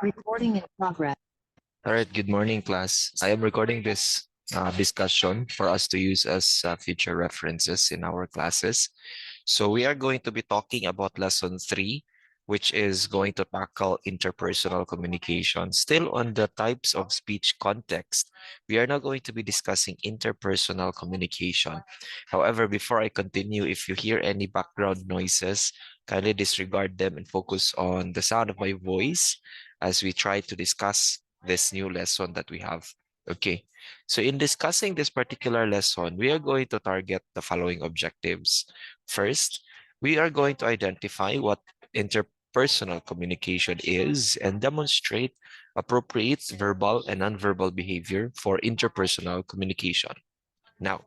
Recording in progress. All right, good morning, class. I am recording this discussion for us to use as future references in our classes. So we are going to be talking about lesson 3, which is going to tackle interpersonal communication. Still on the types of speech context, we are now going to be discussing interpersonal communication. However, before I continue, if you hear any background noises, kindly disregard them and focus on the sound of my voice as we try to discuss this new lesson that we have. Okay, so in discussing this particular lesson, we are going to target the following objectives. First, we are going to identify what interpersonal communication is and demonstrate appropriate verbal and nonverbal behavior for interpersonal communication. Now,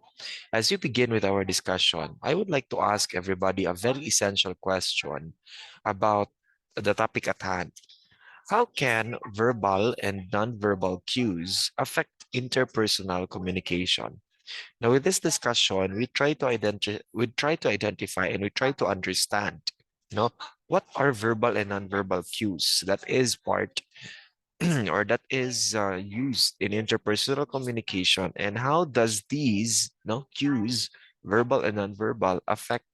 as we begin with our discussion, I would like to ask everybody a very essential question about the topic at hand. How can verbal and nonverbal cues affect interpersonal communication? Now, with this discussion, we try to identify and we try to understand, you know, what are verbal and nonverbal cues that is part or that is used in interpersonal communication, and how does these cues, verbal and nonverbal, affect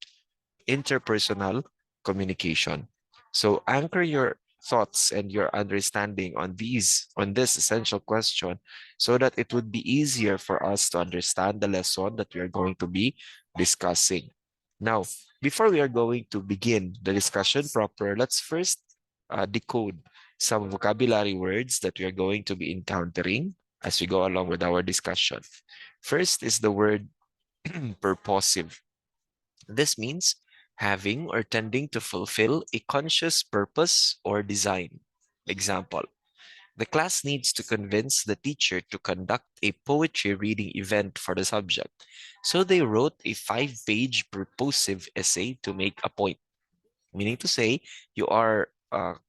interpersonal communication. So anchor your thoughts and your understanding on this essential question so that it would be easier for us to understand the lesson that we are going to be discussing. Now, before we are going to begin the discussion proper, let's first decode some vocabulary words that we are going to be encountering as we go along with our discussion. First is the word purposive. This means having or tending to fulfill a conscious purpose or design. Example, the class needs to convince the teacher to conduct a poetry reading event for the subject. So they wrote a 5-page purposive essay to make a point. Meaning to say, you are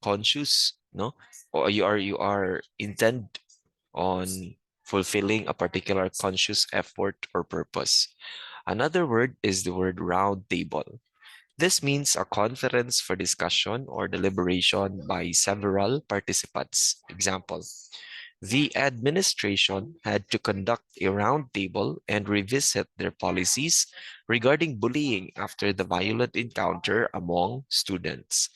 conscious, no, or you are intent on fulfilling a particular conscious effort or purpose. Another word is the word round table. This means a conference for discussion or deliberation by several participants. Example, the administration had to conduct a roundtable and revisit their policies regarding bullying after the violent encounter among students.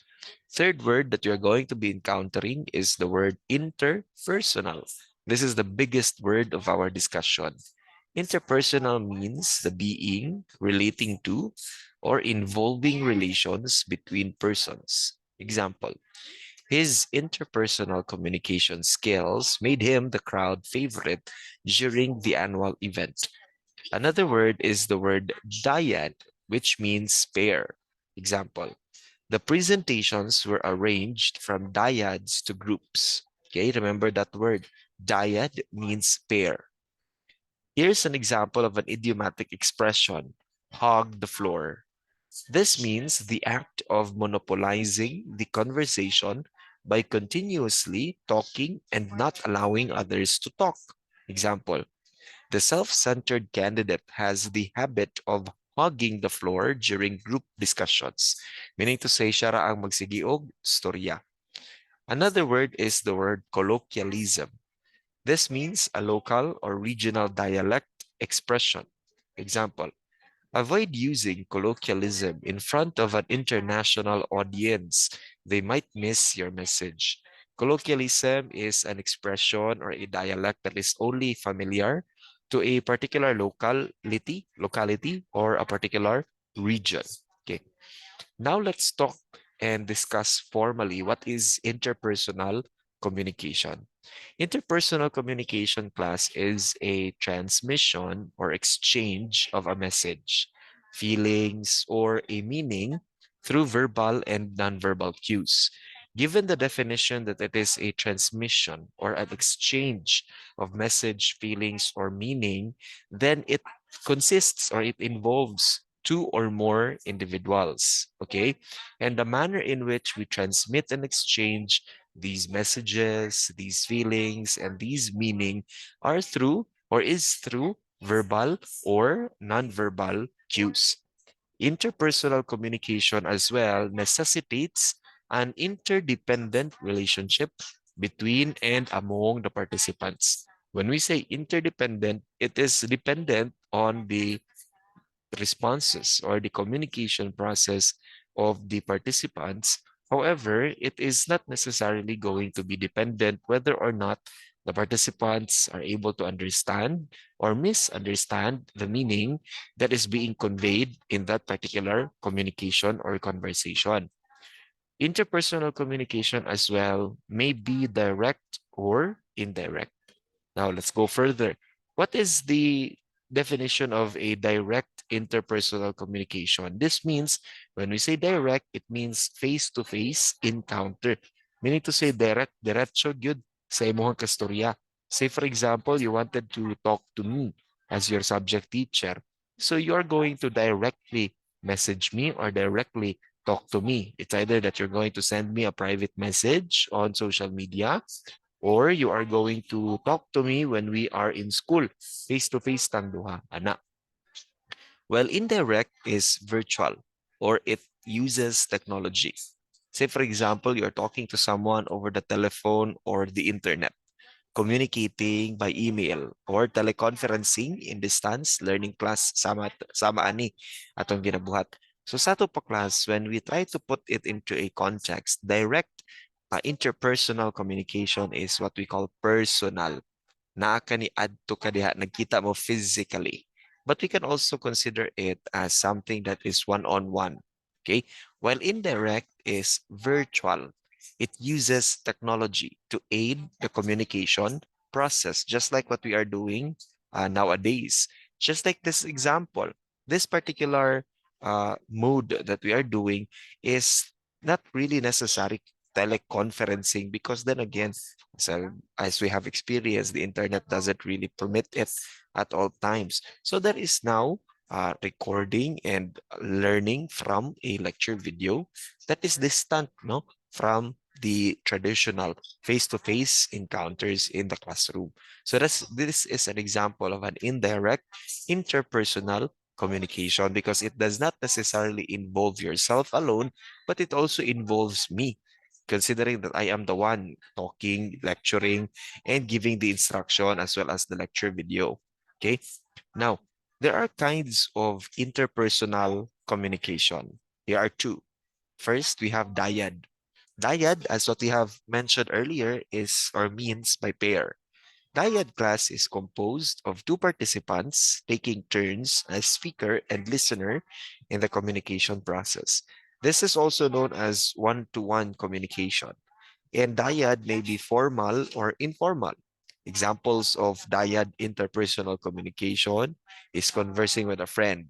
Third word that you're going to be encountering is the word interpersonal. This is the biggest word of our discussion. Interpersonal means the being, relating to, or involving relations between persons. Example, his interpersonal communication skills made him the crowd favorite during the annual event. Another word is the word dyad, which means pair. Example, the presentations were arranged from dyads to groups. Okay, remember that word. Dyad means pair. Here's an example of an idiomatic expression, hog the floor. This means the act of monopolizing the conversation by continuously talking and not allowing others to talk. Example, the self-centered candidate has the habit of hogging the floor during group discussions, meaning to say siya ra ang magsigiog storya. Another word is the word colloquialism. This means a local or regional dialect expression. Example, avoid using colloquialism in front of an international audience. They might miss your message. Colloquialism is an expression or a dialect that is only familiar to a particular locality or a particular region. Okay. Now let's talk and discuss formally what is interpersonal communication. Interpersonal communication, class, is a transmission or exchange of a message, feelings, or a meaning through verbal and nonverbal cues. Given the definition that it is a transmission or an exchange of message, feelings, or meaning, then it consists or it involves two or more individuals, okay? And the manner in which we transmit and exchange these messages, these feelings, and these meaning are through or is through verbal or nonverbal cues. Interpersonal communication as well necessitates an interdependent relationship between and among the participants. When we say interdependent, it is dependent on the responses or the communication process of the participants. However, it is not necessarily going to be dependent whether or not the participants are able to understand or misunderstand the meaning that is being conveyed in that particular communication or conversation. Interpersonal communication as well may be direct or indirect. Now let's go further. What is the definition of a direct interpersonal communication? This means when we say direct, it means face-to-face encounter. Meaning to say direct, diretso gyud sa imong kastorya. Say for example, you wanted to talk to me as your subject teacher. So you're going to directly message me or directly talk to me. It's either that you're going to send me a private message on social media or you are going to talk to me when we are in school, face-to-face tang duha, ana. Well, indirect is virtual or it uses technology. Say, for example, you're talking to someone over the telephone or the internet, communicating by email or teleconferencing in distance learning class sama ani atong ginabuhat. So sa to pa class, when we try to put it into a context, direct interpersonal communication is what we call personal. Naa ka ni adto ka diha, nagkita mo physically. But we can also consider it as something that is one-on-one. Okay? While indirect is virtual. It uses technology to aid the communication process, just like what we are doing nowadays. Just like this example, this particular mode that we are doing is not really necessary teleconferencing because then again, so as we have experienced, the internet doesn't really permit it at all times. So there is now recording and learning from a lecture video that is distant, no, from the traditional face-to-face encounters in the classroom. So this is an example of an indirect interpersonal communication because it does not necessarily involve yourself alone, but it also involves me, considering that I am the one talking, lecturing, and giving the instruction as well as the lecture video. Okay. Now, there are kinds of interpersonal communication. Here are two. First, we have dyad. Dyad, as what we have mentioned earlier, is or means by pair. Dyad class is composed of two participants taking turns as speaker and listener in the communication process. This is also known as one-to-one communication. And dyad may be formal or informal. Examples of dyad interpersonal communication is conversing with a friend,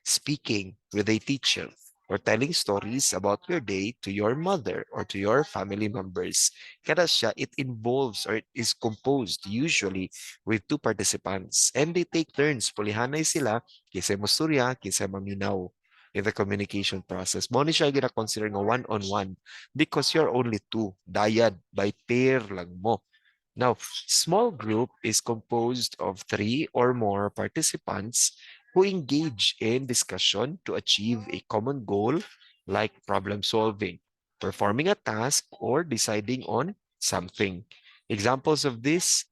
speaking with a teacher, or telling stories about your day to your mother or to your family members. Kada siya, it involves or it is composed usually with two participants and they take turns. Pulihanay sila, kisay musturya, kisay maminaw in the communication process. Mo ni siya gina-consider nga one-on-one because you're only two. Dyad, by pair lang mo. Now, small group is composed of three or more participants who engage in discussion to achieve a common goal like problem solving, performing a task, or deciding on something. Examples of this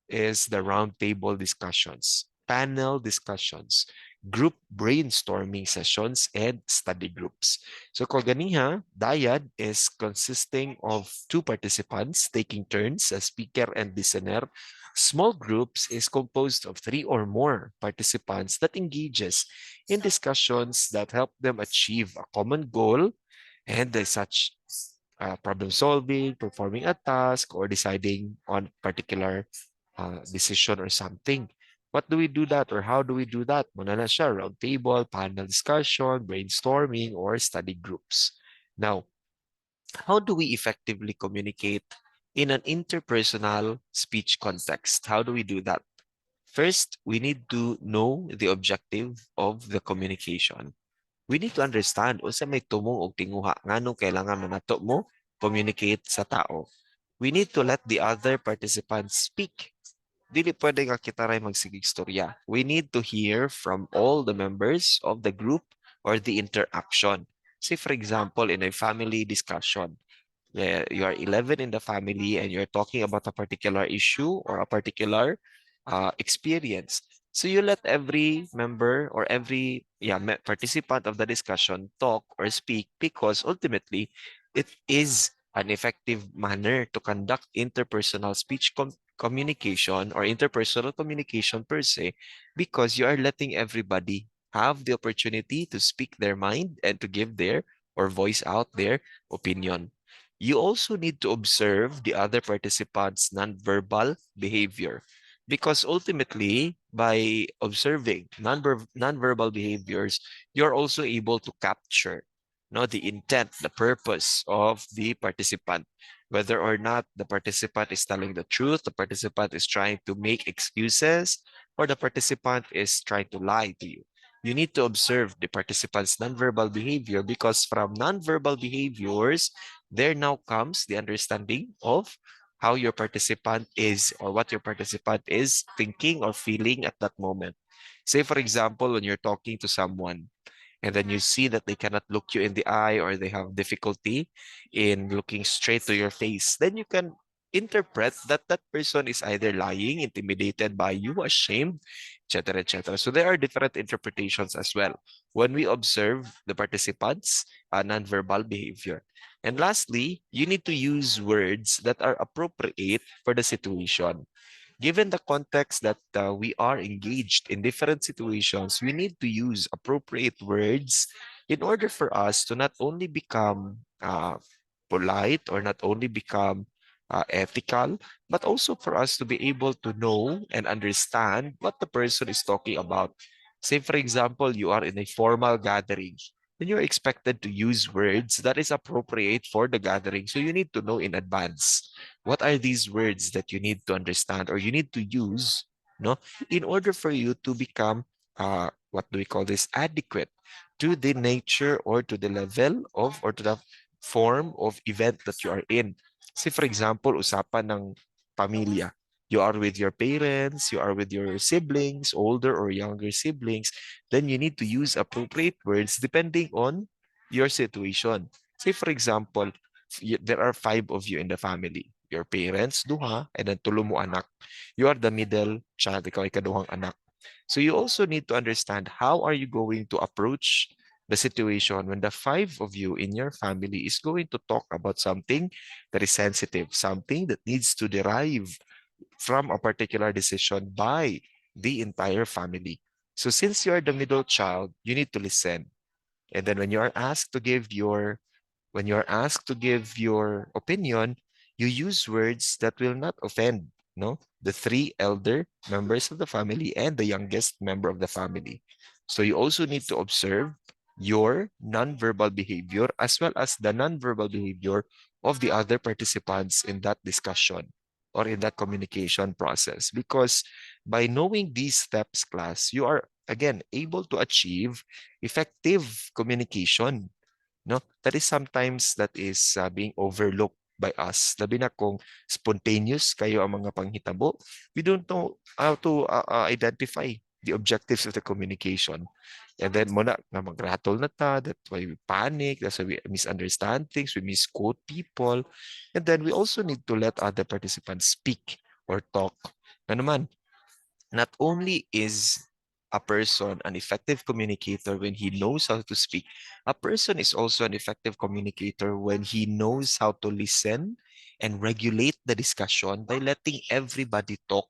is the roundtable discussions, panel discussions, group brainstorming sessions, and study groups. So Koganiha, dyad is consisting of two participants taking turns as speaker and listener. Small groups is composed of three or more participants that engages in discussions that help them achieve a common goal and such problem solving, performing a task, or deciding on particular decision or something. What do we do that or how do we do that? Muna na siya, round table, panel discussion, brainstorming, or study groups. Now, how do we effectively communicate in an interpersonal speech context? How do we do that? First, we need to know the objective of the communication. We need to understand unsa may tumong og tinguha nganong kailangan manato mo communicate sa tao. We need to let the other participants speak. Dili pwede nga kita ray magsigig storya. We need to hear from all the members of the group or the interaction. Say for example, in a family discussion, You are 11 in the family and you're talking about a particular issue or a particular experience. So you let every member or every participant of the discussion talk or speak, because ultimately it is an effective manner to conduct interpersonal speech communication or interpersonal communication per se, because you are letting everybody have the opportunity to speak their mind and to give their or voice out their opinion. You also need to observe the other participants' nonverbal behavior, because ultimately, by observing nonverbal behaviors, you're also able to capture the intent, the purpose of the participant. Whether or not the participant is telling the truth, the participant is trying to make excuses, or the participant is trying to lie to you. You need to observe the participant's nonverbal behavior, because from nonverbal behaviors, there now comes the understanding of how your participant is or what your participant is thinking or feeling at that moment. Say, for example, when you're talking to someone and then you see that they cannot look you in the eye or they have difficulty in looking straight to your face, then you can interpret that that person is either lying, intimidated by you, ashamed, etc., etc. So there are different interpretations as well when we observe the participants' nonverbal behavior. And lastly, you need to use words that are appropriate for the situation. Given the context that we are engaged in different situations, we need to use appropriate words in order for us to not only become polite or not only become ethical, but also for us to be able to know and understand what the person is talking about. Say, for example, you are in a formal gathering, then you're expected to use words that is appropriate for the gathering. So you need to know in advance what are these words that you need to understand or you need to use, no, in order for you to become what do we call this, adequate to the nature or to the level of or to the form of event that you are in. Say for example, usapan ng pamilya. You are with your parents, you are with your siblings, older or younger siblings, then you need to use appropriate words depending on your situation. Say for example, there are 5 of you in the family. Your parents, duha, and then tulo mo anak. You are the middle child, ikaw ay ikaduhang anak. So you also need to understand how are you going to approach the situation when the 5 of you in your family is going to talk about something that is sensitive, something that needs to derive from a particular decision by the entire family. So since you are the middle child, you need to listen. And then when you're asked to give your opinion, you use words that will not offend, no, the 3 elder members of the family and the youngest member of the family. So you also need to observe your nonverbal behavior as well as the nonverbal behavior of the other participants in that discussion or in that communication process. Because by knowing these steps, class, you are again able to achieve effective communication, no, that is sometimes that is being overlooked by us, labi na kung spontaneous kayo ang mga panghitabo. We don't know how to identify the objectives of the communication. And then muna na magratol na ta, that's why we panic, that's why we misunderstand things, we misquote people. And then we also need to let other participants speak or talk. Na naman, not only is a person an effective communicator when he knows how to speak, a person is also an effective communicator when he knows how to listen and regulate the discussion by letting everybody talk.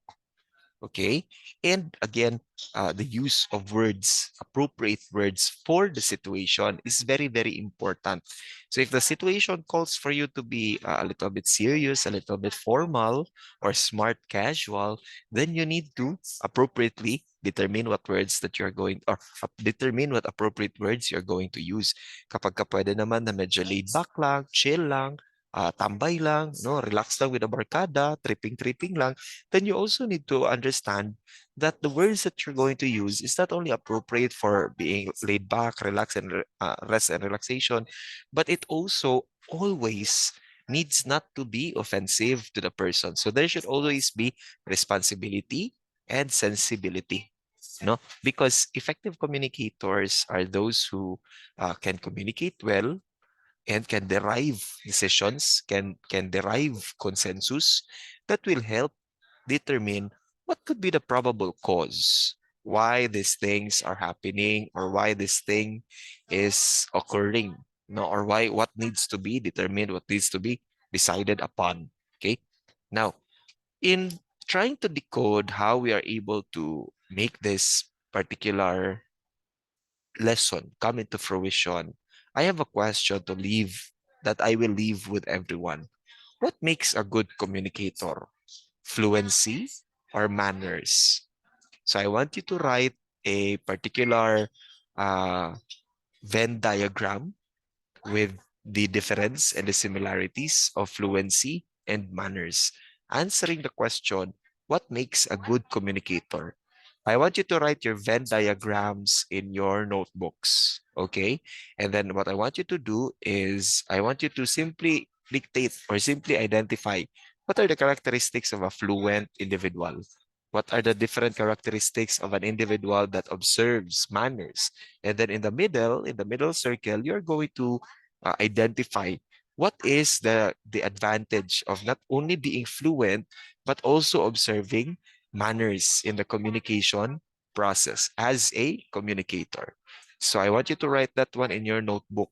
Okay. And again, the use of words, appropriate words for the situation is very, very important. So if the situation calls for you to be a little bit serious, a little bit formal, or smart casual, then you need to appropriately determine what words that you're going or determine what appropriate words you're going to use. Kapag ka pwede naman na medyo laid back lang, chill lang, tambay lang, no, relax lang with a barkada, tripping lang, then you also need to understand that the words that you're going to use is not only appropriate for being laid back, relax, and rest and relaxation, but it also always needs not to be offensive to the person. So there should always be responsibility and sensibility. No, because effective communicators are those who can communicate well, and can derive decisions, can derive consensus that will help determine what could be the probable cause, why these things are happening, or why this thing is occurring, no, or why what needs to be determined, what needs to be decided upon. Okay. Now, in trying to decode how we are able to make this particular lesson come into fruition, I have a question to leave that I will leave with everyone. What makes a good communicator? Fluency or manners? So I want you to write a particular uh, Venn diagram with the difference and the similarities of fluency and manners, answering the question, what makes a good communicator? I want you to write your Venn diagrams in your notebooks, okay? And then what I want you to do is I want you to simply dictate or simply identify what are the characteristics of a fluent individual. What are the different characteristics of an individual that observes manners? And then in the middle circle, you're going to identify what is the advantage of not only being fluent, but also observing manners in the communication process as a communicator. So I want you to write that one in your notebook.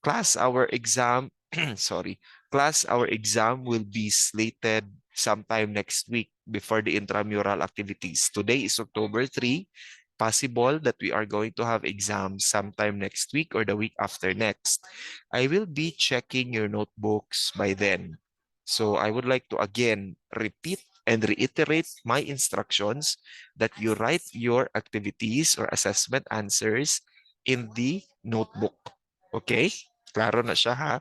Class, our exam, sorry, class, our exam will be slated sometime next week before the intramural activities. Today is October 3. Possible that we are going to have exams sometime next week or the week after next. I will be checking your notebooks by then. So I would like to again repeat and reiterate my instructions that you write your activities or assessment answers in the notebook. Okay? Klaro na siya ha?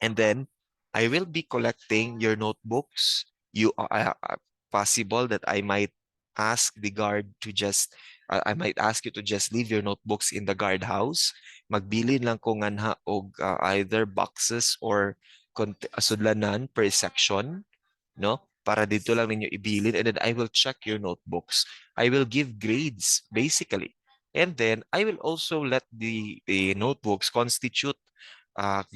And then I will be collecting your notebooks. Possible that I might ask the guard to just I might ask you to just leave your notebooks in the guardhouse. Magbilin lang ko nganha og either boxes or sudlanan per section, no? Para dito lang ninyo ibilin, and then I will check your notebooks. I will give grades basically. And then I will also let the notebooks constitute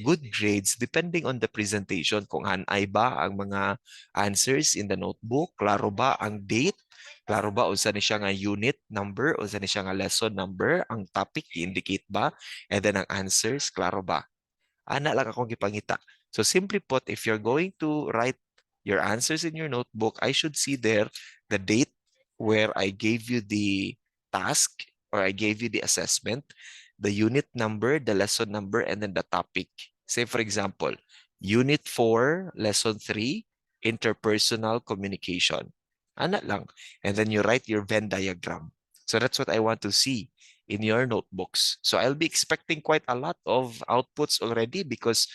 good grades depending on the presentation. Kung hanay ba ang mga answers in the notebook, klaro ba ang date, klaro ba unsa ni siya nga unit number, unsa ni siya nga lesson number, ang topic i-indicate ba, and then ang answers, klaro ba. Ana lang akong gipangita. So simply put, if you're going to write your answers in your notebook, I should see there the date where I gave you the task or I gave you the assessment, the unit number, the lesson number, and then the topic. Say for example, Unit 4, Lesson 3, Interpersonal Communication. Ana lang. And then you write your Venn diagram. So that's what I want to see in your notebooks. So I'll be expecting quite a lot of outputs already because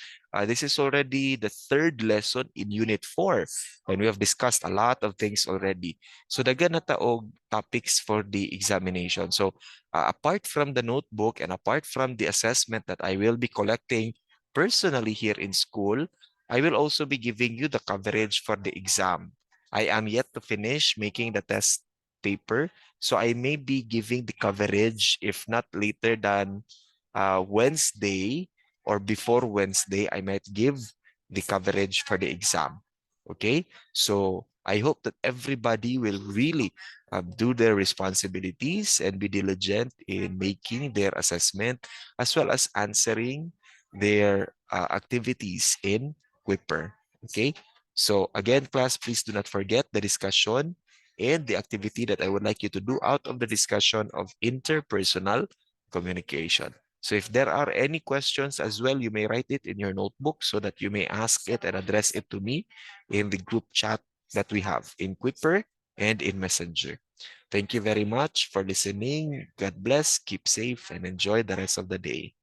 this is already the third lesson in Unit 4 and we have discussed a lot of things already. So dagan na taog topics for the examination. So apart from the notebook and apart from the assessment that I will be collecting personally here in school, I will also be giving you the coverage for the exam. I am yet to finish making the test paper, so I may be giving the coverage if not later than Wednesday or before Wednesday, I might give the coverage for the exam. Okay, so I hope that everybody will really do their responsibilities and be diligent in making their assessment as well as answering their activities in Quipper. Okay, so again, class, please do not forget the discussion and the activity that I would like you to do out of the discussion of interpersonal communication. So if there are any questions as well, you may write it in your notebook so that you may ask it and address it to me in the group chat that we have in Quipper and in Messenger. Thank you very much for listening. God bless, keep safe, and enjoy the rest of the day.